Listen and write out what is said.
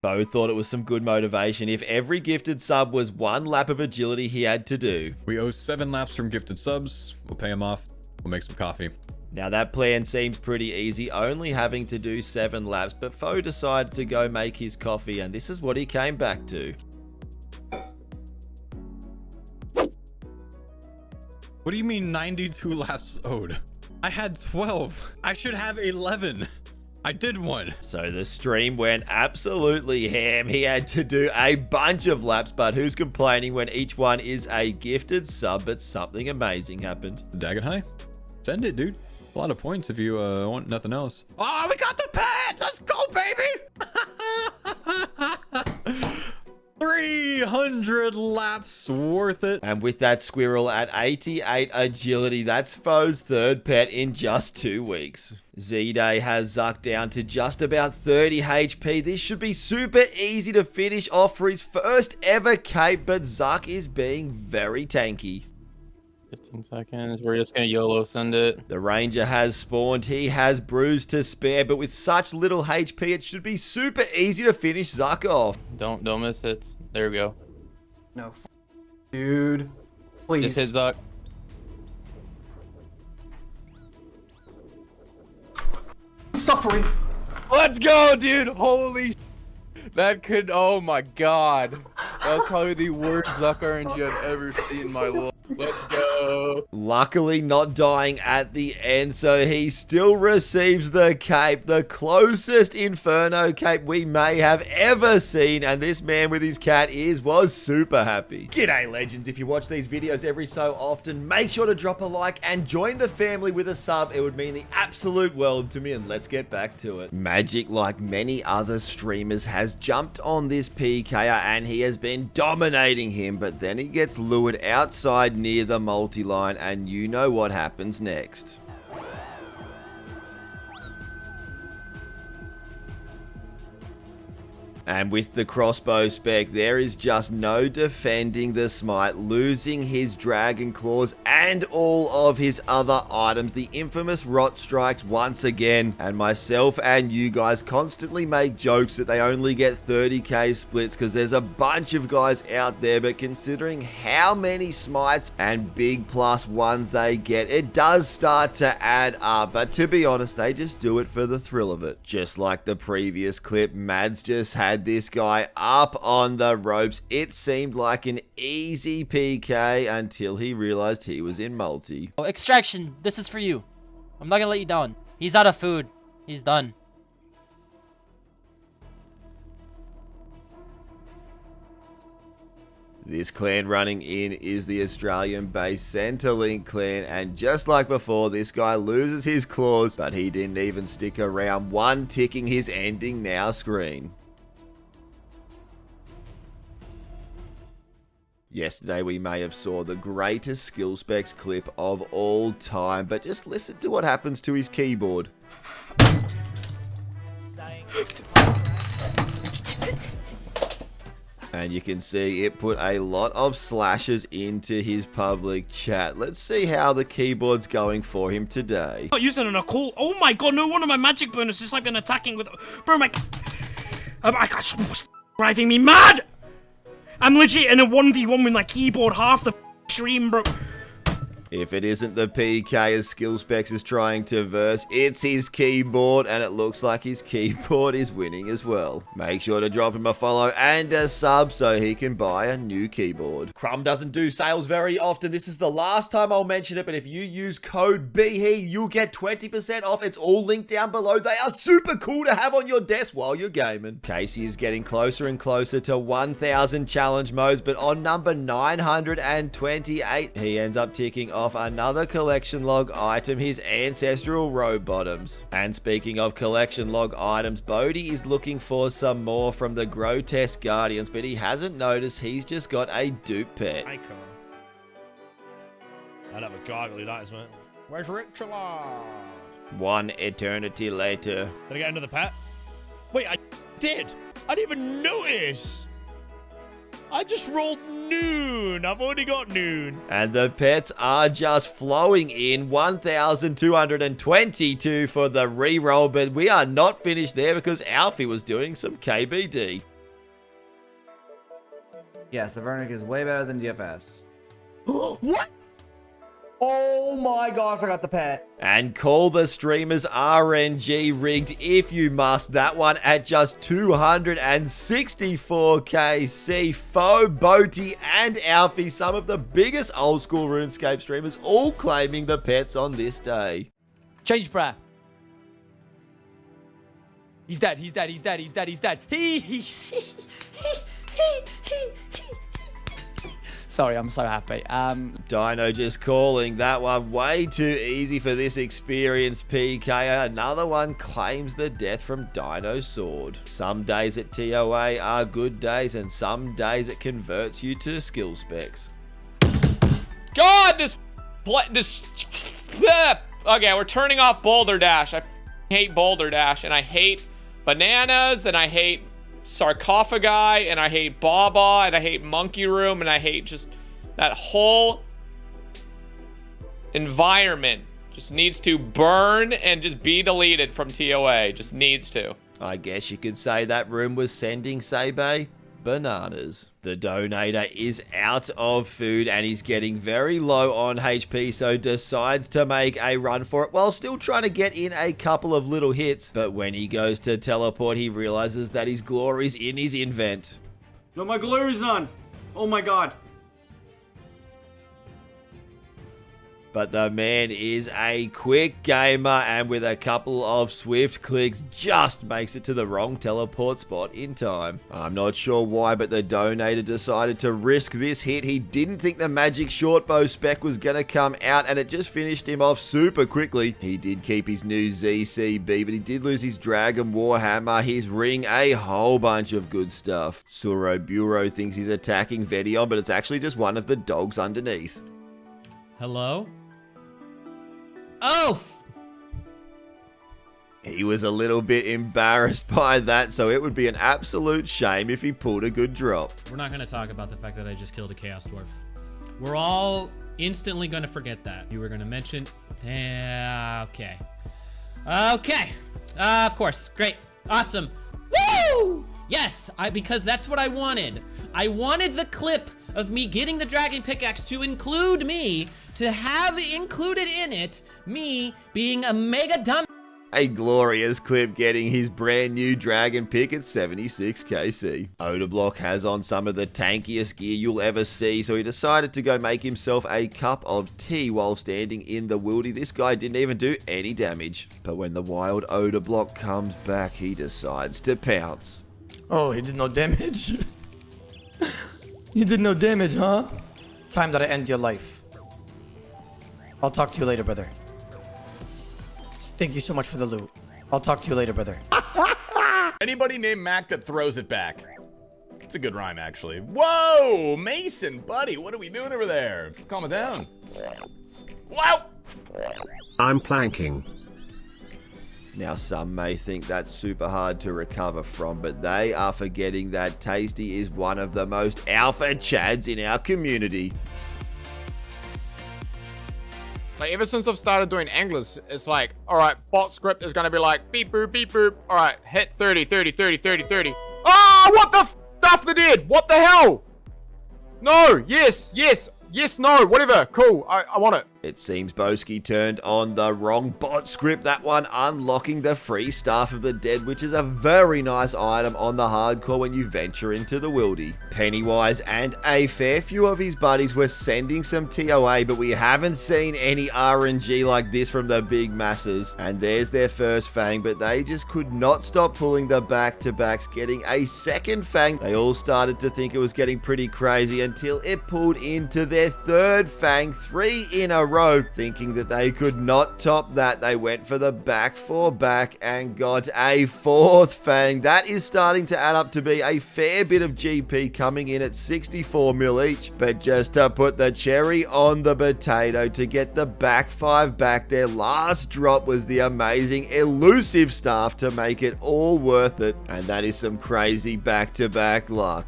Bo thought it was some good motivation. If every gifted sub was 1 lap of agility he had to do. We owe 7 laps from gifted subs. We'll pay him off. We'll make some coffee. Now that plan seems pretty easy, only having to do 7 laps, but Faux decided to go make his coffee, and this is what he came back to. What do you mean 92 laps owed? I had 12. I should have 11. I did 1. So the stream went absolutely ham. He had to do a bunch of laps, but who's complaining when each one is a gifted sub? But something amazing happened. Dagon High? Send it, dude. A lot of points if you want nothing else. Oh, we got the pet! Let's go, baby! 300 laps worth it. And with that squirrel at 88 agility, that's Faux's 3rd pet in just 2 weeks. Z-Day has Zuck down to just about 30 HP. This should be super easy to finish off for his first ever cape, but Zuck is being very tanky. 15 seconds. We're just going to YOLO send it. The Ranger has spawned. He has Bruise to spare, but with such little HP, it should be super easy to finish Zuck off. Don't miss it. There we go. No. Dude. Please. Just hit Zuck. Suffering. Let's go, dude. Holy that could, oh my god. That was probably the worst Zuck RNG I've ever seen in my life. Let's go. Luckily not dying at the end, so he still receives the cape, the closest Inferno cape we may have ever seen, and this man with his cat ears was super happy. G'day legends, if you watch these videos every so often, make sure to drop a like and join the family with a sub. It would mean the absolute world to me, and let's get back to it. Magic, like many other streamers, has jumped on this PKer and he has been dominating him, but then he gets lured outside near the multi-line, and you know what happens next. And with the crossbow spec, there is just no defending the smite, losing his dragon claws and all of his other items. The infamous rot strikes once again, and myself and you guys constantly make jokes that they only get 30k splits because there's a bunch of guys out there, but considering how many smites and big plus ones they get, it does start to add up. But to be honest, they just do it for the thrill of it. Just like the previous clip, Mads just had this guy up on the ropes. It seemed like an easy PK until he realized he was in multi. Oh, Extraction, this is for you. I'm not gonna let you down. He's out of food. He's done. This clan running in is the Australian-based Centrelink clan, and just like before, this guy loses his claws, but he didn't even stick around, one ticking his ending now screen. Yesterday we may have saw the greatest skill specs clip of all time, but just listen to what happens to his keyboard. And you can see it put a lot of slashes into his public chat. Let's see how the keyboard's going for him today. Not using an occult. Oh my god, no, one of my magic bonuses like been attacking with... Bro, my... I got what's driving me mad! I'm legit in a 1v1 with my keyboard half the stream, bro. If it isn't the PK as skill specs is trying to verse, it's his keyboard, and it looks like his keyboard is winning as well. Make sure to drop him a follow and a sub so he can buy a new keyboard. Crumb doesn't do sales very often. This is the last time I'll mention it, but if you use code BHE, you'll get 20% off. It's all linked down below. They are super cool to have on your desk while you're gaming. Casey is getting closer and closer to 1,000 challenge modes, but on number 928, he ends up ticking off another collection log item, his ancestral robe bottoms. And speaking of collection log items, Boaty is looking for some more from the grotesque guardians, but he hasn't noticed he's just got a dupe pet. Icon. I'd have a goggly eyes, man. Where's Reknalp? One eternity later. Did I get another pet? Wait, I did! I didn't even notice! I just rolled noon. I've already got noon. And the pets are just flowing in. 1,222 for the reroll, but we are not finished there because Alfie was doing some KBD. Yeah, Severnic is way better than DFS. What? Oh my gosh, I got the pet. And call the streamers RNG rigged if you must. That one at just 264k. See Faux, Boaty, and Alfie, some of the biggest old school RuneScape streamers, all claiming the pets on this day. Change bruh. He's dead, he's dead, he's dead, he's dead, he's dead. Sorry, I'm so happy. Dino just calling that one way too easy for this experienced PK. Another one claims the death from Dino's sword. Some days at TOA are good days, and some days it converts you to skill specs. God, this. Okay, we're turning off Boulder Dash. I hate Boulder Dash, and I hate bananas, and I hate sarcophagi, and I hate Baba, and I hate Monkey Room, and I hate just that whole environment. Just needs to burn and just be deleted from TOA. Just needs to. I guess you could say that room was sending Sebe bananas. The donator is out of food and he's getting very low on HP, so decides to make a run for it while still trying to get in a couple of little hits. But when he goes to teleport, he realizes that his glory's in his invent. No, my glory's none. Oh my god. But the man is a quick gamer, and with a couple of swift clicks, just makes it to the wrong teleport spot in time. I'm not sure why, but the donator decided to risk this hit. He didn't think the magic shortbow spec was going to come out, and it just finished him off super quickly. He did keep his new ZCB, but he did lose his Dragon Warhammer, his ring, a whole bunch of good stuff. Suro Bureau thinks he's attacking Vedion, but it's actually just one of the dogs underneath. Hello? Oh! He was a little bit embarrassed by that, so it would be an absolute shame if he pulled a good drop. We're not going to talk about the fact that I just killed a Chaos Dwarf. We're all instantly going to forget that. You were going to mention... okay. Okay. Of course. Great. Awesome. Woo! Yes, because that's what I wanted. I wanted the clip of me getting the dragon pickaxe to include me, to have included in it me being a mega dumb. A glorious clip getting his brand new dragon pick at 76 KC. Odablock has on some of the tankiest gear you'll ever see, so he decided to go make himself a cup of tea while standing in the wildy. This guy didn't even do any damage. But when the wild Odablock comes back, he decides to pounce. Oh, he did no damage. You did no damage, huh? Time that I end your life. I'll talk to you later, brother. Thank you so much for the loot. I'll talk to you later, brother. Anybody named Mac that throws it back? It's a good rhyme, actually. Whoa, Mason, buddy, what are we doing over there? Let's calm it down. Wow! I'm planking. Now, some may think that's super hard to recover from, but they are forgetting that Tasty is one of the most alpha chads in our community. Like, ever since I've started doing anglers, it's like, alright, bot script is gonna be like, beep boop, beep boop. Alright, hit 30, 30, 30, 30, 30. Ah, what the stuff they did? What the hell? No, yes, yes, yes, no, whatever, cool, I want it. It seems Boski turned on the wrong bot script, that one unlocking the free Staff of the Dead, which is a very nice item on the hardcore when you venture into the wildy. Pennywise and a fair few of his buddies were sending some TOA, but we haven't seen any RNG like this from the big masses. And there's their first fang, but they just could not stop pulling the back-to-backs, getting a second fang. They all started to think it was getting pretty crazy until it pulled into their third fang, 3 in a row. Thinking that they could not top that, they went for the back 4 back and got a 4th fang. That is starting to add up to be a fair bit of GP, coming in at 64 mil each. But just to put the cherry on the potato, to get the back 5 back, their last drop was the amazing elusive Staff to make it all worth it. And that is some crazy back-to-back luck.